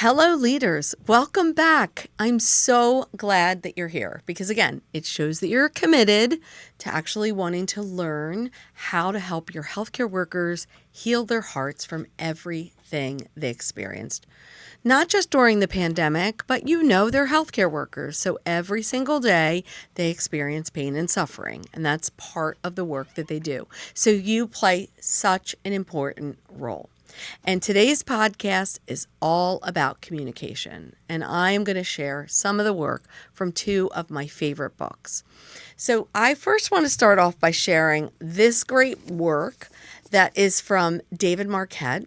Hello, leaders. Welcome back. I'm so glad that you're here because, again, it shows that you're committed to actually wanting to learn how to help your healthcare workers heal their hearts from everything they experienced. Not just during the pandemic, but they're healthcare workers. So every single day they experience pain and suffering, and that's part of the work that they do. So you play such an important role. And today's podcast is all about communication, and I am going to share some of the work from two of my favorite books. So I first want to start off by sharing this great work that is from David Marquet.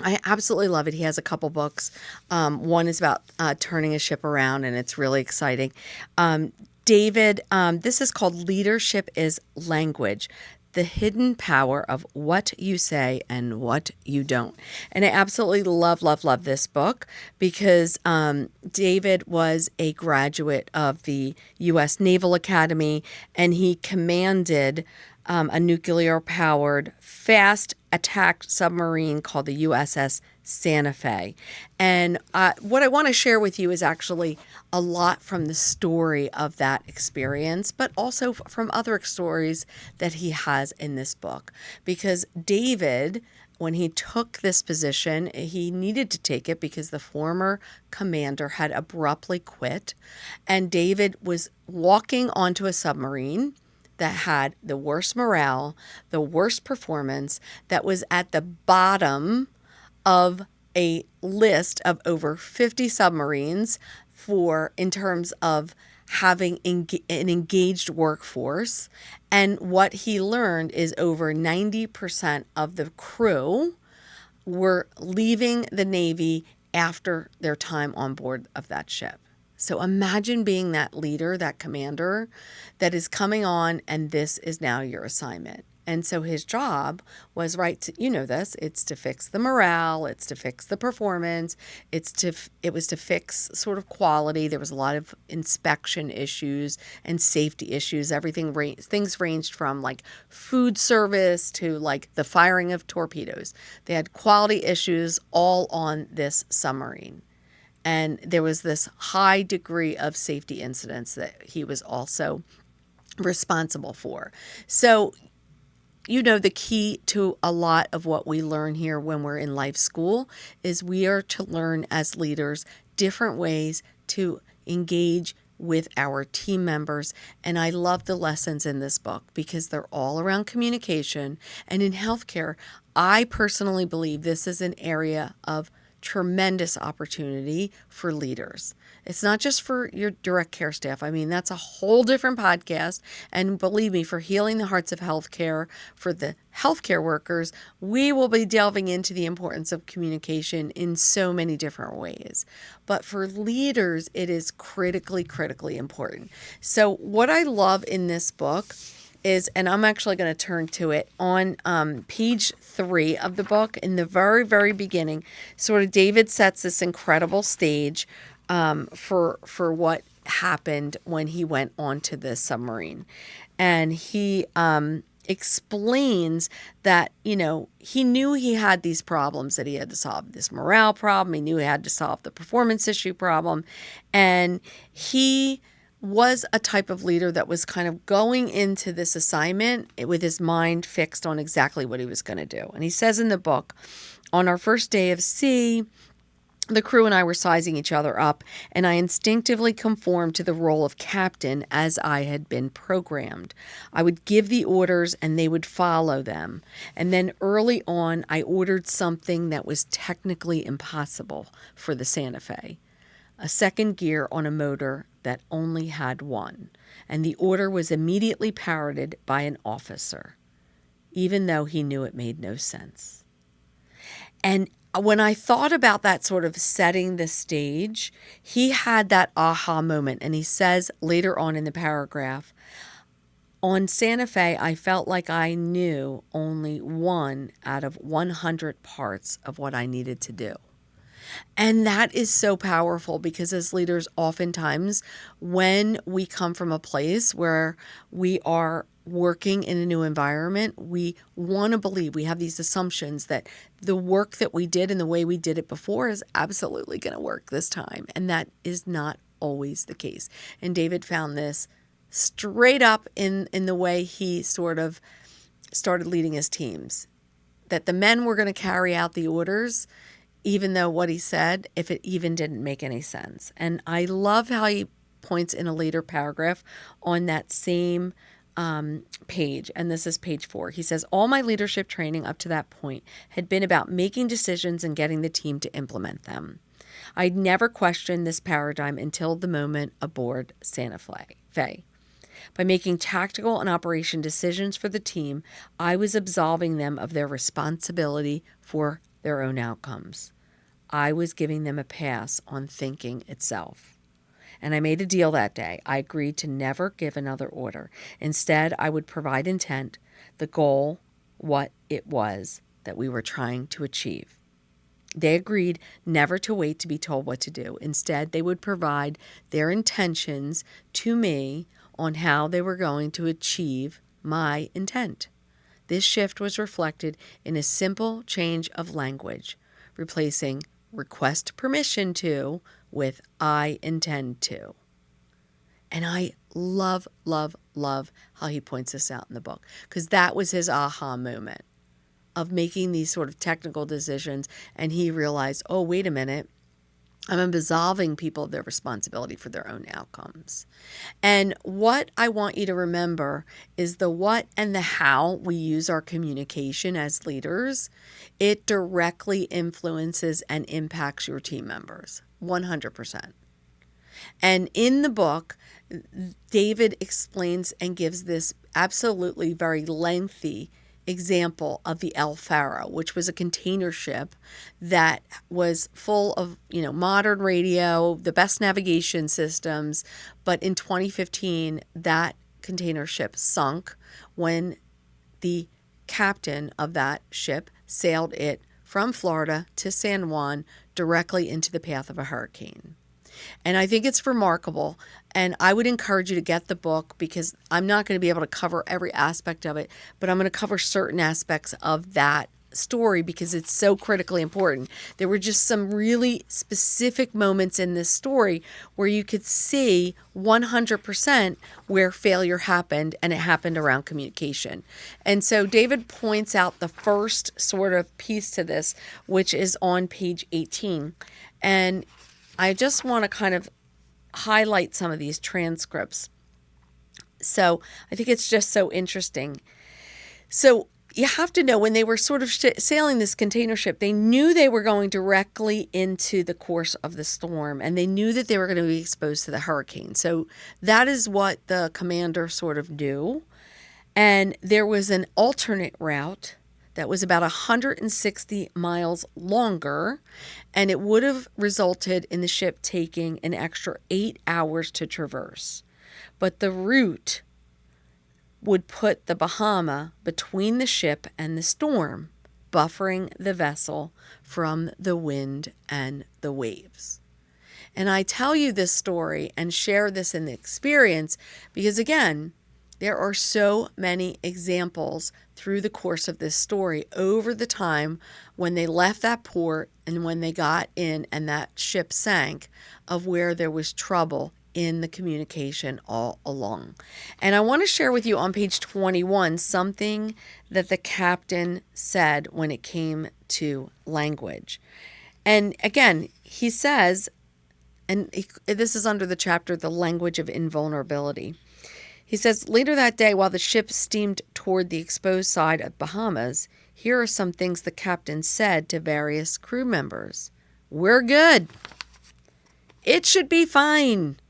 I absolutely love it. He has a couple books. One is about turning a ship around, and it's really exciting. David, this is called Leadership is Language: The Hidden Power of What You Say and What You Don't. And I absolutely love this book because David was a graduate of the U.S. Naval Academy, and he commanded a nuclear-powered, fast attack submarine called the USS Santa Fe. And what I want to share with you is actually a lot from the story of that experience, but also from other stories that he has in this book. Because David, when he took this position, he needed to take it because the former commander had abruptly quit. And David was walking onto a submarine that had the worst morale, the worst performance, that was at the bottom of a list of over 50 submarines in terms of having an engaged workforce. And what he learned is over 90% of the crew were leaving the Navy after their time on board of that ship. So imagine being that leader, that commander that is coming on, and this is now your assignment. And so his job was, it's to fix the morale, it's to fix the performance, it was to fix sort of quality. There was a lot of inspection issues and safety issues. Things ranged from like food service to like the firing of torpedoes. They had quality issues all on this submarine. And there was this high degree of safety incidents that he was also responsible for. So, the key to a lot of what we learn here when we're in life school is we are to learn as leaders different ways to engage with our team members. And I love the lessons in this book because they're all around communication. And in healthcare, I personally believe this is an area of tremendous opportunity for leaders. It's not just for your direct care staff. I mean, that's a whole different podcast. And believe me, for healing the hearts of healthcare, for the healthcare workers, we will be delving into the importance of communication in so many different ways. But for leaders, it is critically important. So what I love in this book is, and I'm actually going to turn to it on page 3 of the book. In the very, very beginning, sort of David sets this incredible stage for what happened when he went onto the submarine. And he explains that, he knew he had these problems that he had to solve, this morale problem. He knew he had to solve the performance issue problem. And he was a type of leader that was kind of going into this assignment with his mind fixed on exactly what he was going to do. And he says in the book, on our first day of sea, the crew and I were sizing each other up, and I instinctively conformed to the role of captain as I had been programmed. I would give the orders and they would follow them. And then early on, I ordered something that was technically impossible for the Santa Fe: a second gear on a motor that only had one. And the order was immediately parroted by an officer, even though he knew it made no sense. And when I thought about that sort of setting the stage, he had that aha moment. And he says later on in the paragraph, on Santa Fe, I felt like I knew only 1 out of 100 parts of what I needed to do. And that is so powerful because as leaders, oftentimes when we come from a place where we are working in a new environment, we want to believe, we have these assumptions that the work that we did and the way we did it before is absolutely going to work this time. And that is not always the case. And David found this straight up in the way he sort of started leading his teams, that the men were going to carry out the orders, even though what he said, if it even didn't make any sense. And I love how he points in a later paragraph on that same page, and this is page 4. He says, all my leadership training up to that point had been about making decisions and getting the team to implement them. I'd never questioned this paradigm until the moment aboard Santa Fe. By making tactical and operation decisions for the team, I was absolving them of their responsibility for their own outcomes. I was giving them a pass on thinking itself. And I made a deal that day. I agreed to never give another order. Instead, I would provide intent, the goal, what it was that we were trying to achieve. They agreed never to wait to be told what to do. Instead, they would provide their intentions to me on how they were going to achieve my intent. This shift was reflected in a simple change of language, replacing request permission to with I intend to. And I love, love, love how he points this out in the book, because that was his aha moment of making these sort of technical decisions. And he realized, oh, wait a minute, I'm absolving people of their responsibility for their own outcomes. And what I want you to remember is the what and the how we use our communication as leaders. It directly influences and impacts your team members, 100%. And in the book, David explains and gives this absolutely very lengthy example of the Faro, which was a container ship that was full of, modern radio, the best navigation systems. But in 2015, that container ship sunk when the captain of that ship sailed it from Florida to San Juan directly into the path of a hurricane. And I think it's remarkable. And I would encourage you to get the book, because I'm not going to be able to cover every aspect of it, but I'm going to cover certain aspects of that story because it's so critically important. There were just some really specific moments in this story where you could see 100% where failure happened, and it happened around communication. And so David points out the first sort of piece to this, which is on page 18. And I just want to kind of highlight some of these transcripts. So I think it's just so interesting. So you have to know, when they were sort of sailing this container ship, they knew they were going directly into the course of the storm, and they knew that they were going to be exposed to the hurricane. So that is what the commander sort of knew. And there was an alternate route that was about 160 miles longer, and it would have resulted in the ship taking an extra 8 hours to traverse. But the route would put the Bahama between the ship and the storm, buffering the vessel from the wind and the waves. And I tell you this story and share this in the experience because, again, there are so many examples through the course of this story over the time when they left that port and when they got in and that ship sank, of where there was trouble in the communication all along. And I want to share with you on page 21 something that the captain said when it came to language. And again, he says, this is under the chapter, The Language of Invulnerability. He says, later that day, while the ship steamed toward the exposed side of Bahamas, here are some things the captain said to various crew members. We're good. It should be fine.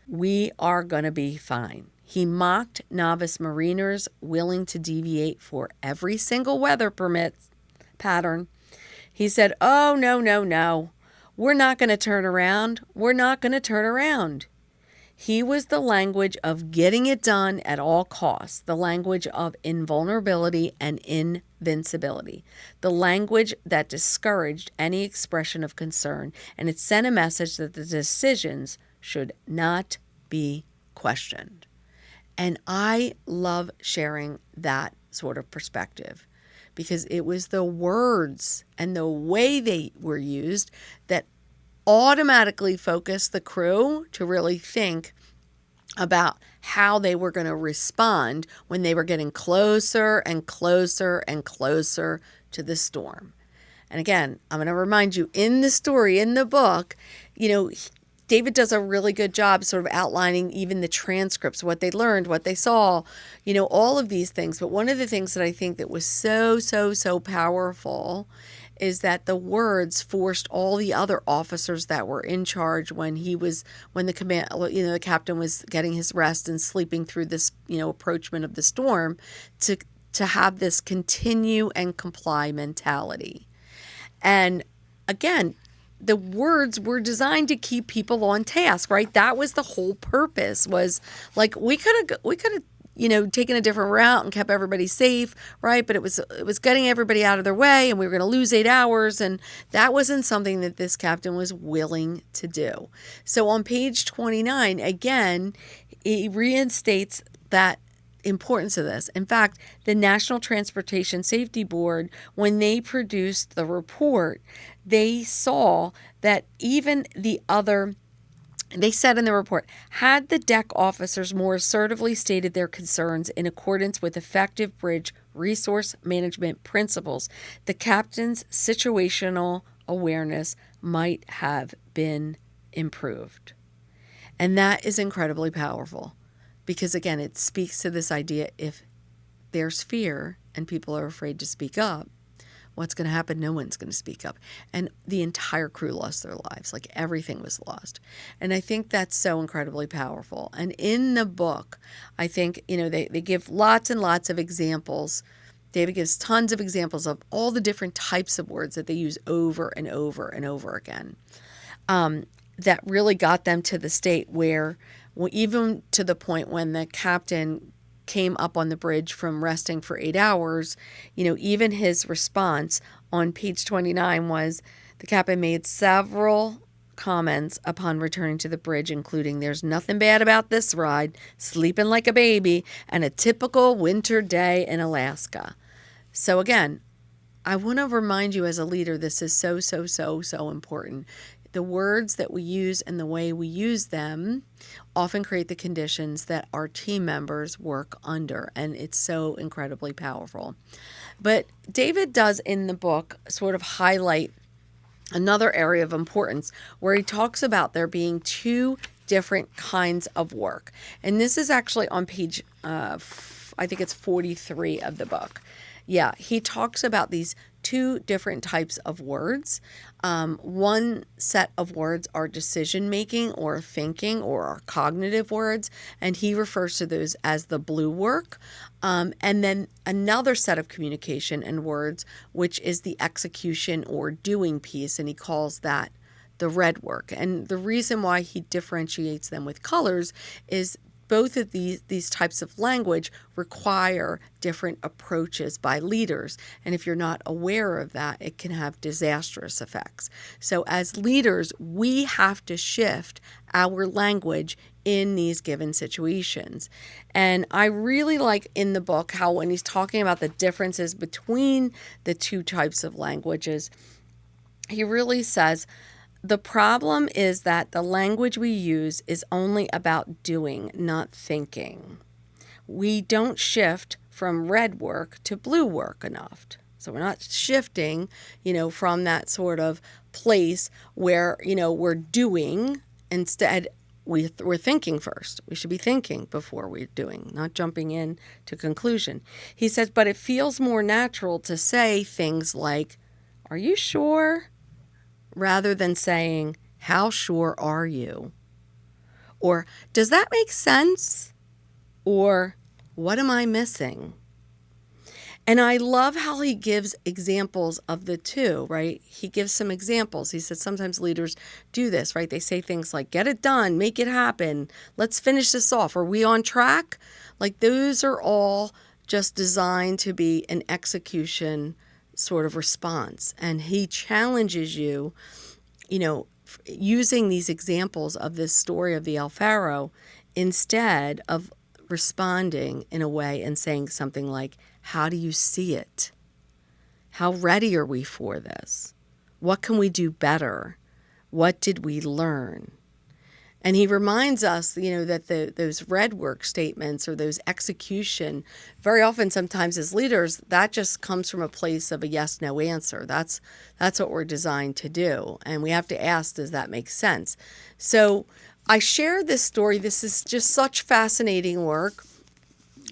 We are going to be fine. He mocked novice mariners willing to deviate for every single weather pattern. He said, oh, no. We're not going to turn around. We're not going to turn around. He was the language of getting it done at all costs, the language of invulnerability and invincibility, the language that discouraged any expression of concern, and it sent a message that the decisions should not be questioned. And I love sharing that sort of perspective because it was the words and the way they were used that automatically focused the crew to really think about how they were going to respond when they were getting closer and closer and closer to the storm. And again, I'm going to remind you, in the story, in the book, David does a really good job sort of outlining even the transcripts, what they learned, what they saw, all of these things. But one of the things that I think that was so powerful is that the words forced all the other officers that were in charge when the captain was getting his rest and sleeping through this, approachment of the storm, to have this continue and comply mentality. And again, the words were designed to keep people on task, right? That was the whole purpose. Was like we could have taken a different route and kept everybody safe, right? But it was getting everybody out of their way, and we were going to lose 8 hours, and that wasn't something that this captain was willing to do. So on page 29, again, he reinstates that importance of this. In fact, the National Transportation Safety Board, when they produced the report, they saw that even they said in the report, had the deck officers more assertively stated their concerns in accordance with effective bridge resource management principles, the captain's situational awareness might have been improved. And that is incredibly powerful because, again, it speaks to this idea: if there's fear and people are afraid to speak up, what's going to happen? No one's going to speak up. And the entire crew lost their lives. Like, everything was lost. And I think that's so incredibly powerful. And in the book, I think, they give lots and lots of examples. David gives tons of examples of all the different types of words that they use over and over and over again, that really got them to the state where, even to the point when the captain came up on the bridge from resting for 8 hours, even his response on page 29 was, the captain made several comments upon returning to the bridge, including, "There's nothing bad about this ride, sleeping like a baby, and a typical winter day in Alaska." So again, I want to remind you as a leader, this is so important. The words that we use and the way we use them often create the conditions that our team members work under, and it's so incredibly powerful. But David does in the book sort of highlight another area of importance where he talks about there being 2 different kinds of work. And this is actually on page, I think it's 43 of the book. Yeah, he talks about these 2 different types of words. One set of words are decision-making or thinking or are cognitive words, and he refers to those as the blue work. And then another set of communication and words, which is the execution or doing piece, and he calls that the red work. And the reason why he differentiates them with colors is both of these types of language require different approaches by leaders. And if you're not aware of that, it can have disastrous effects. So as leaders, we have to shift our language in these given situations. And I really like in the book how when he's talking about the differences between the 2 types of languages, he really says, the problem is that the language we use is only about doing, not thinking. We don't shift from red work to blue work enough. So we're not shifting, from that sort of place where, we're doing. Instead, we're thinking first. We should be thinking before we're doing, not jumping in to conclusion. He says, but it feels more natural to say things like, "Are you sure?" rather than saying, "How sure are you?" Or, "Does that make sense?" Or, "What am I missing?" And I love how he gives examples of the 2, right? He gives some examples. He says sometimes leaders do this, right? They say things like, "Get it done, make it happen, let's finish this off. Are we on track?" Like, those are all just designed to be an execution sort of response. And he challenges you, using these examples of this story of the Faro instead of responding in a way and saying something like, how do you see it? How ready are we for this? What can we do better? What did we learn? And he reminds us, that those red work statements or those execution, very often, sometimes as leaders, that just comes from a place of a yes, no answer. That's what we're designed to do. And we have to ask, does that make sense? So I share this story. This is just such fascinating work.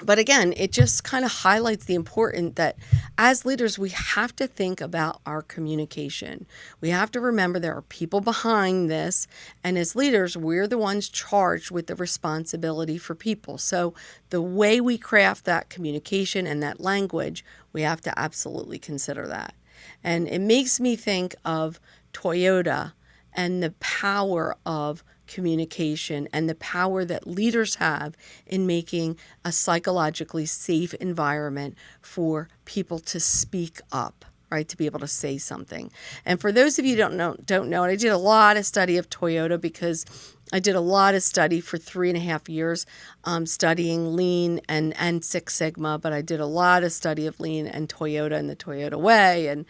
But again, it just kind of highlights the importance that as leaders, we have to think about our communication. We have to remember there are people behind this. And as leaders, we're the ones charged with the responsibility for people. So the way we craft that communication and that language, we have to absolutely consider that. And it makes me think of Toyota and the power of communication and the power that leaders have in making a psychologically safe environment for people to speak up, right? To be able to say something. And for those of you who don't know, and I did a lot of study of Toyota because I did a lot of study for 3.5 years, studying Lean and Six Sigma, but I did a lot of study of Lean and Toyota and the Toyota way and,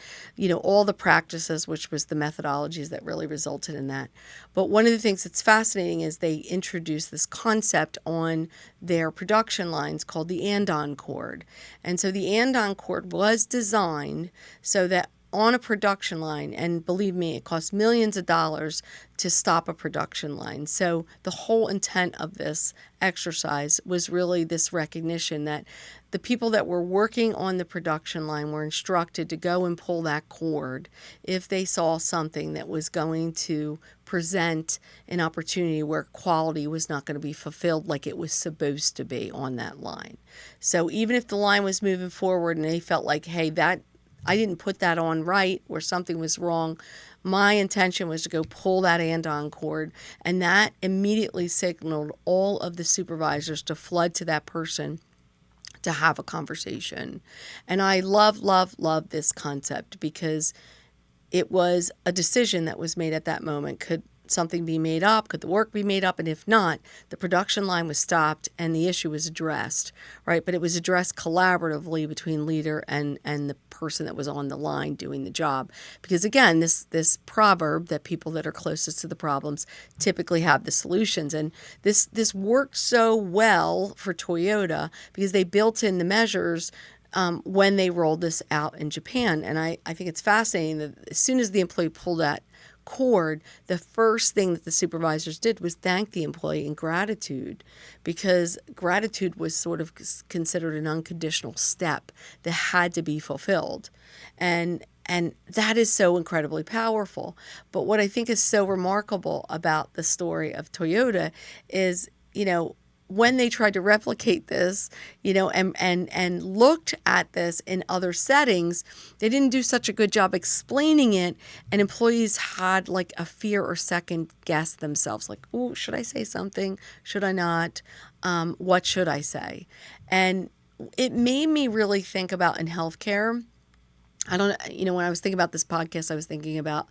all the practices, which was the methodologies that really resulted in that. But one of the things that's fascinating is they introduced this concept on their production lines called the Andon Cord. And so the Andon Cord was designed so that on a production line, and believe me, it costs millions of dollars to stop a production line. So the whole intent of this exercise was really this recognition that the people that were working on the production line were instructed to go and pull that cord if they saw something that was going to present an opportunity where quality was not going to be fulfilled like it was supposed to be on that line. So even if the line was moving forward and they felt like, hey, that I didn't put that on right or something was wrong, my intention was to go pull that Andon cord, and that immediately signaled all of the supervisors to flood to that person to have a conversation. And I love, love, love this concept because it was a decision that was made at that moment. Could something be made up? Could the work be made up? And if not, the production line was stopped and the issue was addressed, right? But it was addressed collaboratively between leader and the person that was on the line doing the job. Because again, this proverb that people that are closest to the problems typically have the solutions. And this worked so well for Toyota because they built in the measures when they rolled this out in Japan. And I think it's fascinating that as soon as the employee pulled that cord, the first thing that the supervisors did was thank the employee in gratitude, because gratitude was sort of considered an unconditional step that had to be fulfilled. And that is so incredibly powerful. But what I think is so remarkable about the story of Toyota is, when they tried to replicate this, and looked at this in other settings, they didn't do such a good job explaining it. And employees had like a fear or second guess themselves, like, oh, should I say something? Should I not? What should I say? And it made me really think about in healthcare. When I was thinking about this podcast, I was thinking about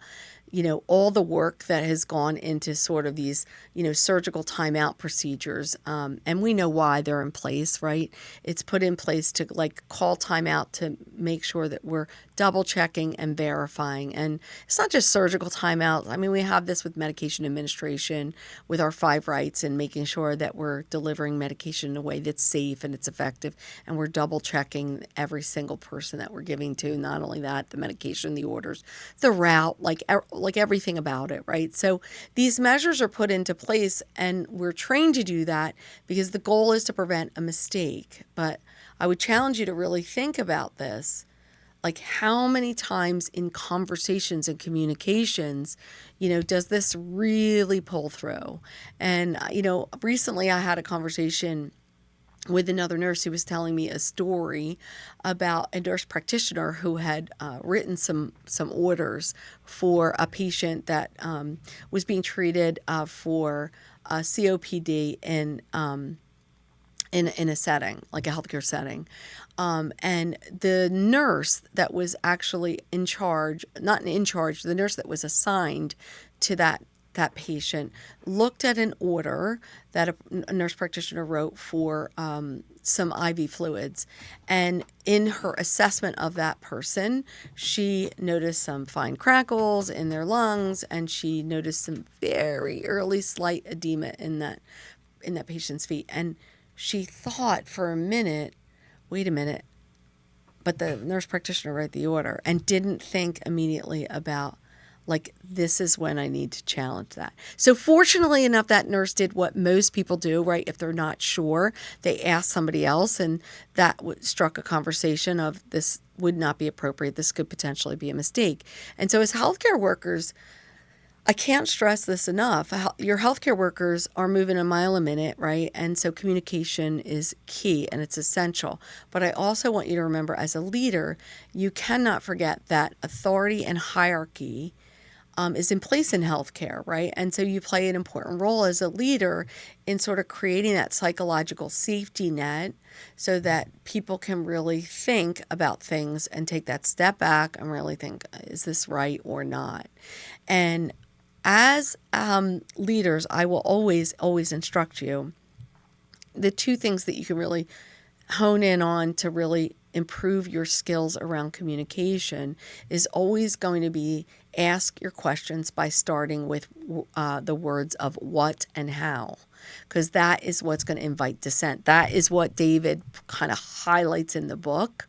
all the work that has gone into sort of these, surgical timeout procedures. And we know why they're in place, right? It's put in place to call timeout to make sure that we're double checking and verifying. And it's not just surgical timeout. I mean, we have this with medication administration with our 5 rights and making sure that we're delivering medication in a way that's safe and it's effective. And we're double checking every single person that we're giving to. Not only that, the medication, the orders, the route, like everything about it, right? So these measures are put into place and we're trained to do that because the goal is to prevent a mistake. But I would challenge you to really think about this. Like, how many times in conversations and communications, does this really pull through? And, recently I had a conversation with another nurse who was telling me a story about a nurse practitioner who had written some orders for a patient that was being treated for COPD in a setting, like a healthcare setting. And the nurse that was actually the nurse that was assigned to that that patient, looked at an order that a nurse practitioner wrote for some IV fluids. And in her assessment of that person, she noticed some fine crackles in their lungs, and she noticed some very early slight edema in that patient's feet. And she thought for a minute, wait a minute, but the nurse practitioner wrote the order, and didn't think immediately about, like, this is when I need to challenge that. So fortunately enough, that nurse did what most people do, right? If they're not sure, they ask somebody else, and that struck a conversation of, this would not be appropriate. This could potentially be a mistake. And so as healthcare workers, I can't stress this enough. Your healthcare workers are moving a mile a minute, right? And so communication is key and it's essential. But I also want you to remember, as a leader, you cannot forget that authority and hierarchy is in place in healthcare, right? And so you play an important role as a leader in sort of creating that psychological safety net so that people can really think about things and take that step back and really think, is this right or not? And as leaders, I will always instruct you, the two things that you can really hone in on to really improve your skills around communication is always going to be, ask your questions by starting with the words of what and how, because that is what's going to invite dissent. That is what David kind of highlights in the book,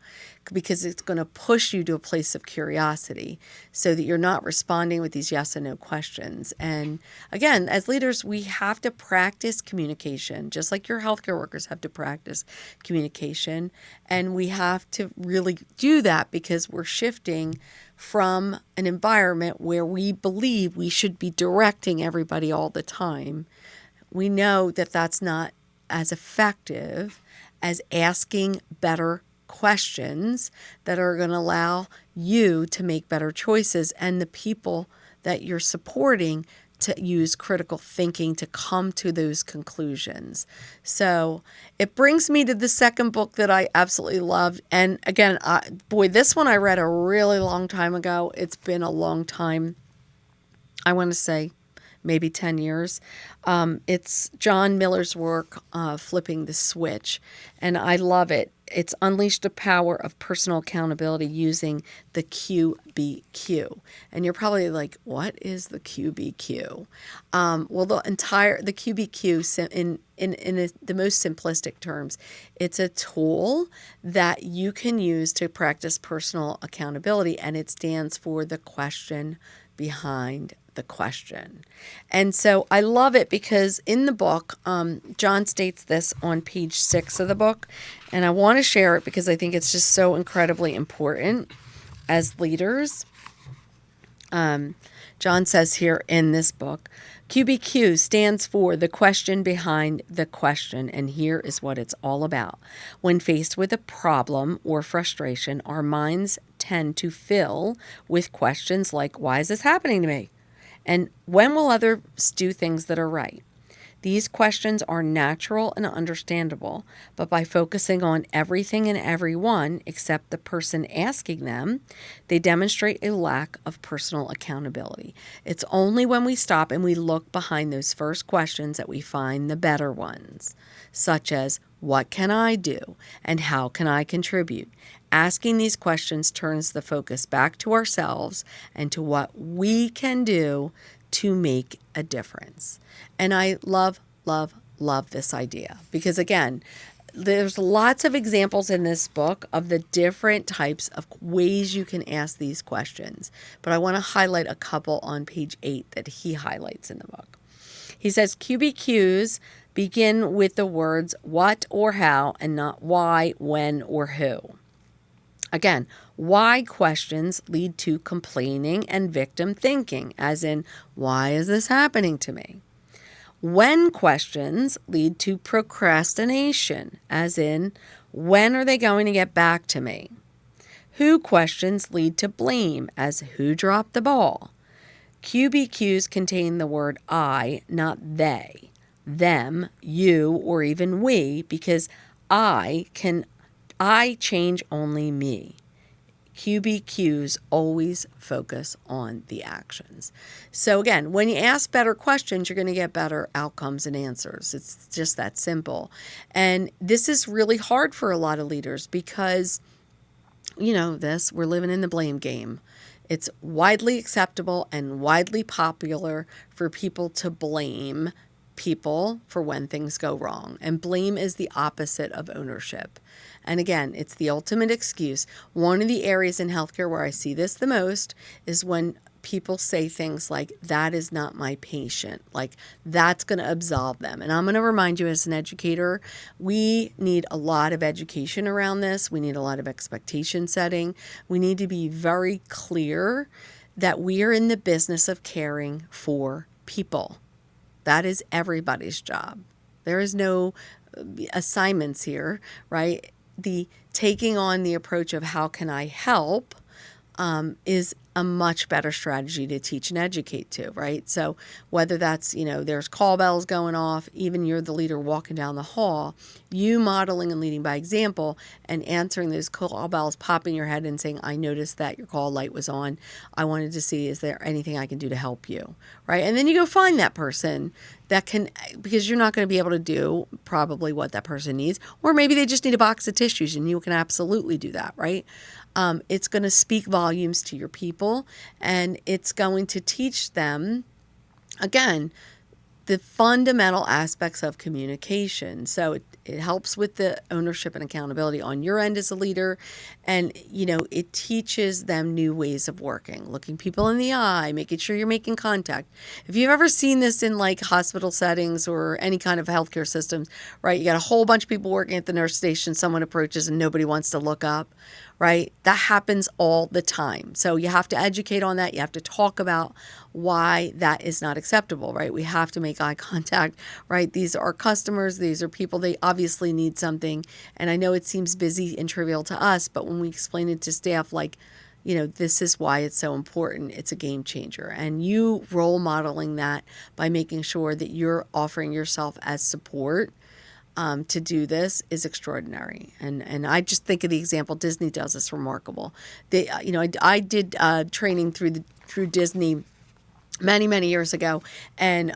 because it's going to push you to a place of curiosity so that you're not responding with these yes and no questions. And again, as leaders, we have to practice communication, just like your healthcare workers have to practice communication. And we have to really do that because we're shifting from an environment where we believe we should be directing everybody all the time. We know that that's not as effective as asking better questions that are going to allow you to make better choices and the people that you're supporting to use critical thinking to come to those conclusions. So it brings me to the second book that I absolutely loved. And again, this one I read a really long time ago. It's been a long time. I want to say maybe 10 years. It's John Miller's work, Flipping the Switch, and I love it. It's Unleash the Power of Personal Accountability Using the QBQ. And you're probably like, what is the QBQ? Well, the QBQ, in the most simplistic terms, it's a tool that you can use to practice personal accountability, and it stands for the question behind the question. And so I love it because in the book, John states this on page 6 of the book, and I want to share it because I think it's just so incredibly important as leaders. John says here in this book, QBQ stands for the question behind the question, and here is what it's all about. When faced with a problem or frustration, our minds tend to fill with questions like, why is this happening to me? And when will others do things that are right? These questions are natural and understandable, but by focusing on everything and everyone except the person asking them, they demonstrate a lack of personal accountability. It's only when we stop and we look behind those first questions that we find the better ones, such as, what can I do and how can I contribute? Asking these questions turns the focus back to ourselves and to what we can do to make a difference. And I love this idea because, again, there's lots of examples in this book of the different types of ways you can ask these questions. But I want to highlight a couple on page 8 that he highlights in the book. He says QBQs begin with the words what or how and not why, when, or who. Again, why questions lead to complaining and victim thinking, as in, why is this happening to me? When questions lead to procrastination, as in, when are they going to get back to me? Who questions lead to blame, as who dropped the ball? QBQs contain the word I, not they, them, you, or even we, because I change only me. QBQs always focus on the actions. So again, when you ask better questions, you're going to get better outcomes and answers. It's just that simple. And this is really hard for a lot of leaders because, we're living in the blame game. It's widely acceptable and widely popular for people to blame people for when things go wrong. And blame is the opposite of ownership. And again, it's the ultimate excuse. One of the areas in healthcare where I see this the most is when people say things like, that is not my patient, like that's going to absolve them. And I'm going to remind you, as an educator, we need a lot of education around this. We need a lot of expectation setting. We need to be very clear that we are in the business of caring for people. That is everybody's job. There is no assignments here, right? The taking on the approach of how can I help is a much better strategy to teach and educate to, right? So whether that's, there's call bells going off, even you're the leader walking down the hall, you modeling and leading by example and answering those call bells, popping your head and saying, I noticed that your call light was on. I wanted to see, is there anything I can do to help you, right? And then you go find that person that can, because you're not going to be able to do probably what that person needs, or maybe they just need a box of tissues and you can absolutely do that, right? It's going to speak volumes to your people, and it's going to teach them, again, the fundamental aspects of communication. So it helps with the ownership and accountability on your end as a leader. And, it teaches them new ways of working, looking people in the eye, making sure you're making contact. If you've ever seen this in like hospital settings or any kind of healthcare systems, right? You got a whole bunch of people working at the nurse station, someone approaches and nobody wants to look up, right? That happens all the time. So you have to educate on that. You have to talk about why that is not acceptable, right? We have to make eye contact, right? These are customers. These are people. They obviously need something. And I know it seems busy and trivial to us, but when we explain it to staff, like, this is why it's so important. It's a game changer. And you role modeling that by making sure that you're offering yourself as support to do this is extraordinary. And I just think of the example Disney does is remarkable. They, I did training through Disney many years ago, and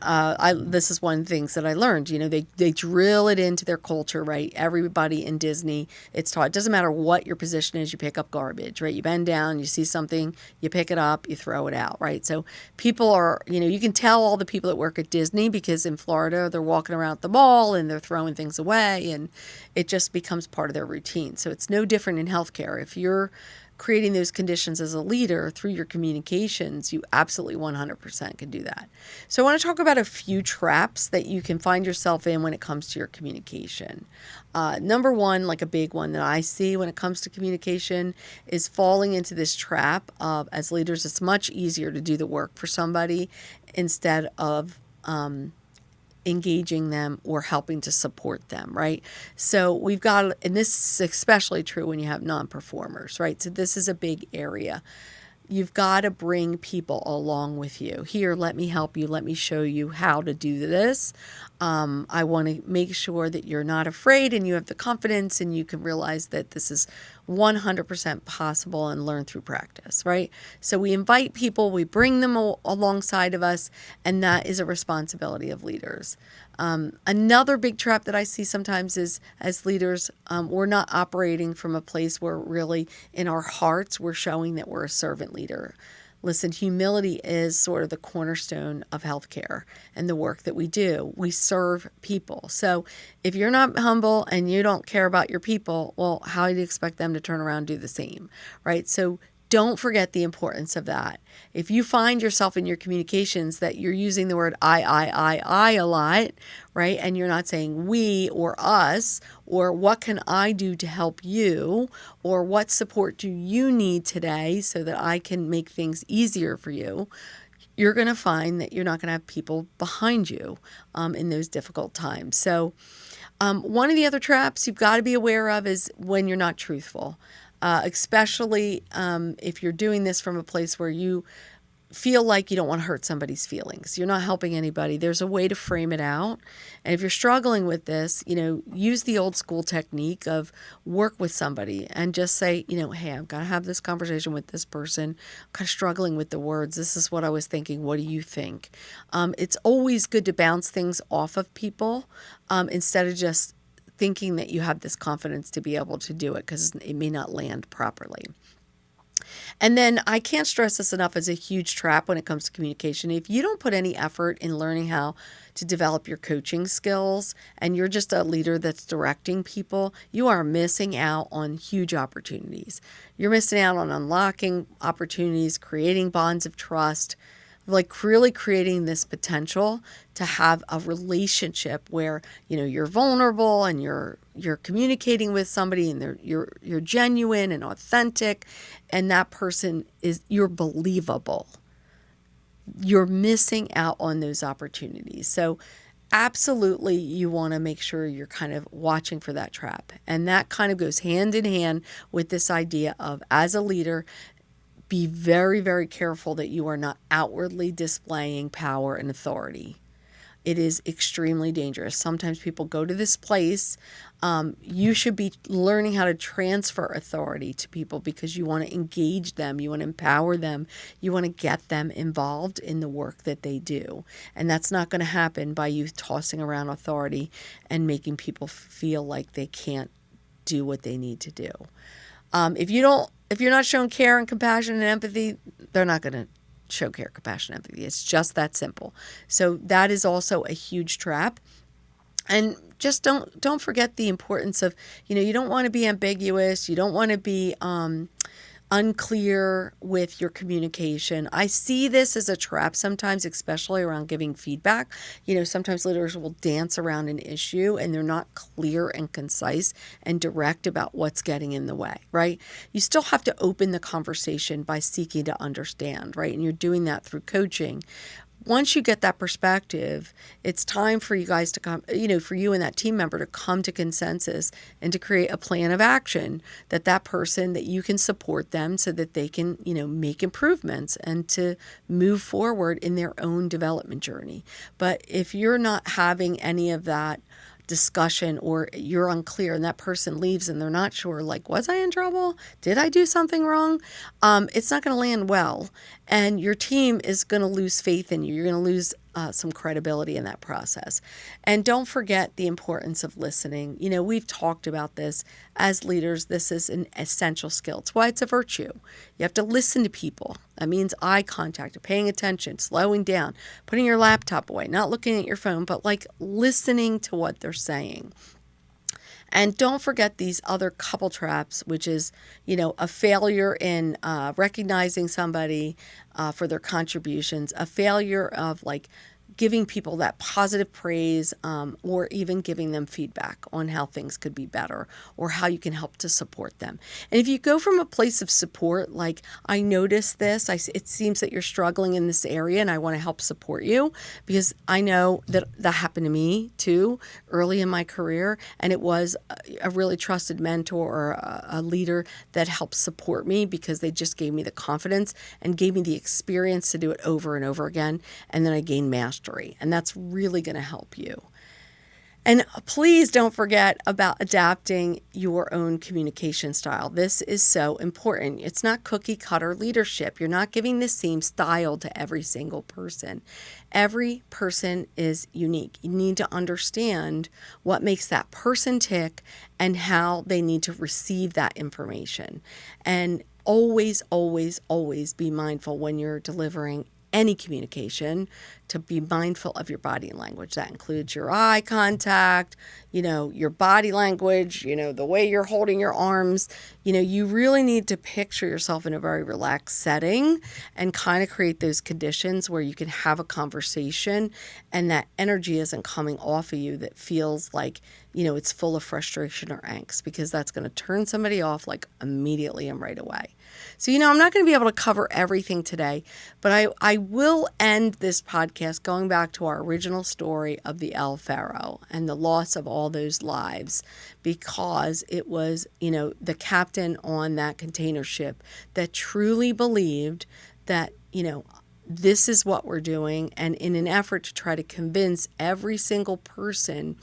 this is one of the things that I learned. They drill it into their culture, right? Everybody in Disney, it's taught. It doesn't matter what your position is, you pick up garbage, right? You bend down, you see something, you pick it up, you throw it out, right? So people are, you can tell all the people that work at Disney because in Florida they're walking around the mall and they're throwing things away, and it just becomes part of their routine. So it's no different in healthcare. If you're creating those conditions as a leader through your communications, you absolutely 100% can do that. So I want to talk about a few traps that you can find yourself in when it comes to your communication. Number one, like a big one that I see when it comes to communication, is falling into this trap of, as leaders, it's much easier to do the work for somebody instead of engaging them or helping to support them, right? So we've got, and this is especially true when you have non-performers, right? So this is a big area. You've got to bring people along with you. Here, let me help you. Let me show you how to do this. I want to make sure that you're not afraid and you have the confidence and you can realize that this is 100% possible and learn through practice, right? So we invite people, we bring them alongside of us, and that is a responsibility of leaders. Another big trap that I see sometimes is, as leaders, we're not operating from a place where really in our hearts we're showing that we're a servant leader. Listen, humility is sort of the cornerstone of healthcare and the work that we do. We serve people. So if you're not humble and you don't care about your people, well, how do you expect them to turn around and do the same, right? So don't forget the importance of that. If you find yourself in your communications that you're using the word I a lot, right? And you're not saying we or us, or what can I do to help you, or what support do you need today so that I can make things easier for you, you're going to find that you're not going to have people behind you in those difficult times. So one of the other traps you've got to be aware of is when you're not truthful. Especially if you're doing this from a place where you feel like you don't want to hurt somebody's feelings. You're not helping anybody. There's a way to frame it out. And if you're struggling with this, use the old school technique of work with somebody and just say, hey, I've got to have this conversation with this person. I'm kind of struggling with the words. This is what I was thinking. What do you think? It's always good to bounce things off of people instead of just thinking that you have this confidence to be able to do it, because it may not land properly. And then I can't stress this enough as a huge trap when it comes to communication. If you don't put any effort in learning how to develop your coaching skills and you're just a leader that's directing people, you are missing out on huge opportunities. You're missing out on unlocking opportunities, creating bonds of trust, like really creating this potential to have a relationship where you're vulnerable and you're communicating with somebody and you're genuine and authentic, and that person you're believable. You're missing out on those opportunities. So absolutely, you want to make sure you're kind of watching for that trap, and that kind of goes hand in hand with this idea of, as a leader, be very, very careful that you are not outwardly displaying power and authority. It is extremely dangerous. Sometimes people go to this place. You should be learning how to transfer authority to people because you want to engage them. You want to empower them. You want to get them involved in the work that they do. And that's not going to happen by you tossing around authority and making people feel like they can't do what they need to do. If you're not showing care and compassion and empathy, they're not going to show care, compassion, and empathy. It's just that simple. So that is also a huge trap. And just don't forget the importance of, you don't want to be ambiguous. You don't want to be unclear with your communication. I see this as a trap sometimes, especially around giving feedback. Sometimes leaders will dance around an issue and they're not clear and concise and direct about what's getting in the way, right? You still have to open the conversation by seeking to understand, right? And you're doing that through coaching. Once you get that perspective, it's time for you guys to come, for you and that team member to come to consensus and to create a plan of action that person, that you can support them so that they can, make improvements and to move forward in their own development journey. But if you're not having any of that discussion, or you're unclear and that person leaves and they're not sure, like, was I in trouble? Did I do something wrong? It's not going to land well. And your team is going to lose faith in you. You're going to lose some credibility in that process. And don't forget the importance of listening. We've talked about this as leaders. This is an essential skill. It's why it's a virtue. You have to listen to people. That means eye contact, paying attention, slowing down, putting your laptop away, not looking at your phone, but like listening to what they're saying. And don't forget these other couple traps, which is, a failure in recognizing somebody for their contributions, a failure of giving people that positive praise, or even giving them feedback on how things could be better or how you can help to support them. And if you go from a place of support, like, I noticed this, it seems that you're struggling in this area and I want to help support you, because I know that happened to me too early in my career, and it was a really trusted mentor or a leader that helped support me because they just gave me the confidence and gave me the experience to do it over and over again, and then I gained mastery. And that's really going to help you. And please don't forget about adapting your own communication style. This is so important. It's not cookie cutter leadership. You're not giving the same style to every single person. Every person is unique. You need to understand what makes that person tick and how they need to receive that information. And always, always, always be mindful when you're delivering any communication to be mindful of your body language. That includes your eye contact, your body language, the way you're holding your arms. You really need to picture yourself in a very relaxed setting and kind of create those conditions where you can have a conversation and that energy isn't coming off of you that feels like, it's full of frustration or angst, because that's going to turn somebody off immediately and right away. So, I'm not going to be able to cover everything today, but I will end this podcast going back to our original story of the Faro and the loss of all those lives, because it was, the captain on that container ship that truly believed that, this is what we're doing. And in an effort to try to convince every single person,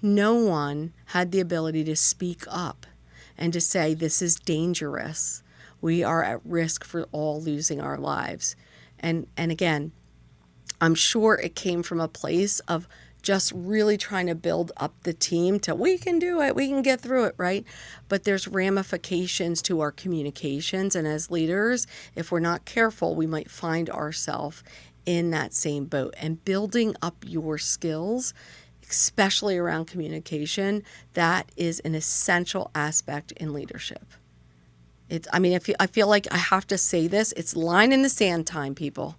no one had the ability to speak up and to say, this is dangerous. We are at risk for all losing our lives. And again, I'm sure it came from a place of just really trying to build up the team to, we can do it, we can get through it, right? But there's ramifications to our communications. And as leaders, if we're not careful, we might find ourselves in that same boat. And building up your skills, especially around communication, that is an essential aspect in leadership. I feel like I have to say this, it's line in the sand time, people.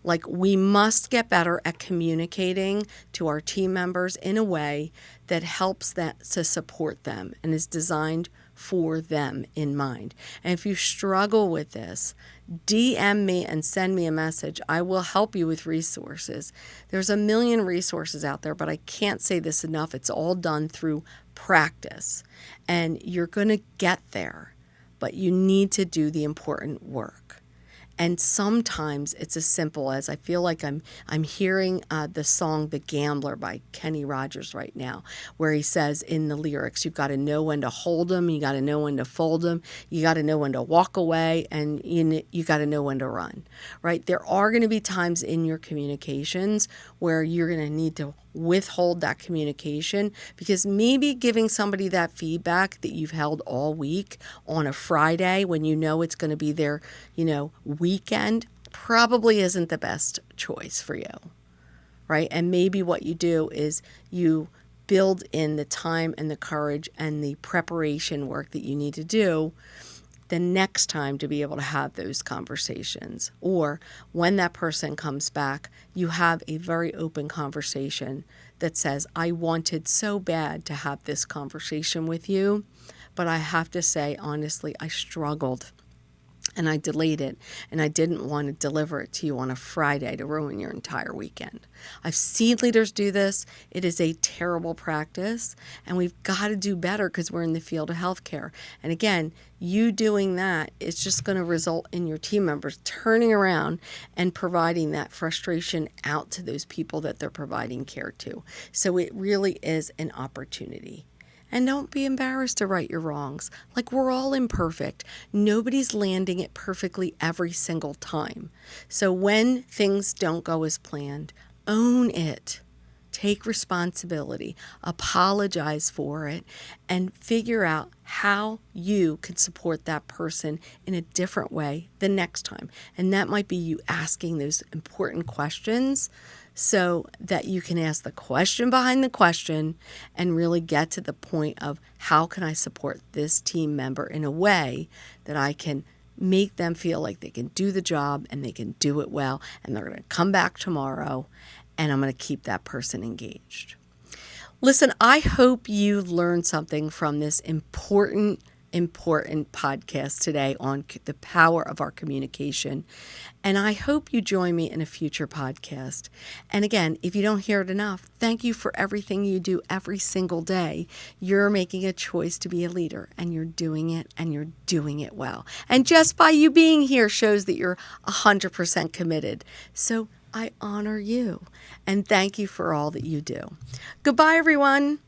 Like, we must get better at communicating to our team members in a way that helps that to support them and is designed for them in mind. And if you struggle with this, DM me and send me a message. I will help you with resources. There's a million resources out there, but I can't say this enough. It's all done through practice, and you're going to get there, but you need to do the important work. And sometimes it's as simple as, I feel like I'm hearing the song "The Gambler" by Kenny Rogers right now, where he says in the lyrics, you've got to know when to hold them, you got to know when to fold them, you got to know when to walk away, and you got to know when to run, right? There are going to be times in your communications where you're going to need to withhold that communication, because maybe giving somebody that feedback that you've held all week on a Friday when you know it's going to be their, weekend, probably isn't the best choice for you, right? And maybe what you do is you build in the time and the courage and the preparation work that you need to do the next time to be able to have those conversations. Or when that person comes back, you have a very open conversation that says, I wanted so bad to have this conversation with you, but I have to say, honestly, I struggled and I delayed it, and I didn't want to deliver it to you on a Friday to ruin your entire weekend. I've seen leaders do this. It is a terrible practice, and we've got to do better because we're in the field of healthcare. And again, you doing that is just going to result in your team members turning around and providing that frustration out to those people that they're providing care to. So it really is an opportunity. And don't be embarrassed to right your wrongs. Like, we're all imperfect. Nobody's landing it perfectly every single time. So when things don't go as planned, own it. Take responsibility, apologize for it, and figure out how you can support that person in a different way the next time. And that might be you asking those important questions so that you can ask the question behind the question and really get to the point of, how can I support this team member in a way that I can make them feel like they can do the job and they can do it well, and they're going to come back tomorrow, and I'm going to keep that person engaged. Listen, I hope you learned something from this important podcast today on the power of our communication. And I hope you join me in a future podcast. And again, if you don't hear it enough, thank you for everything you do every single day. You're making a choice to be a leader, and you're doing it, and you're doing it well. And just by you being here shows that you're 100% committed. So I honor you, and thank you for all that you do. Goodbye, everyone.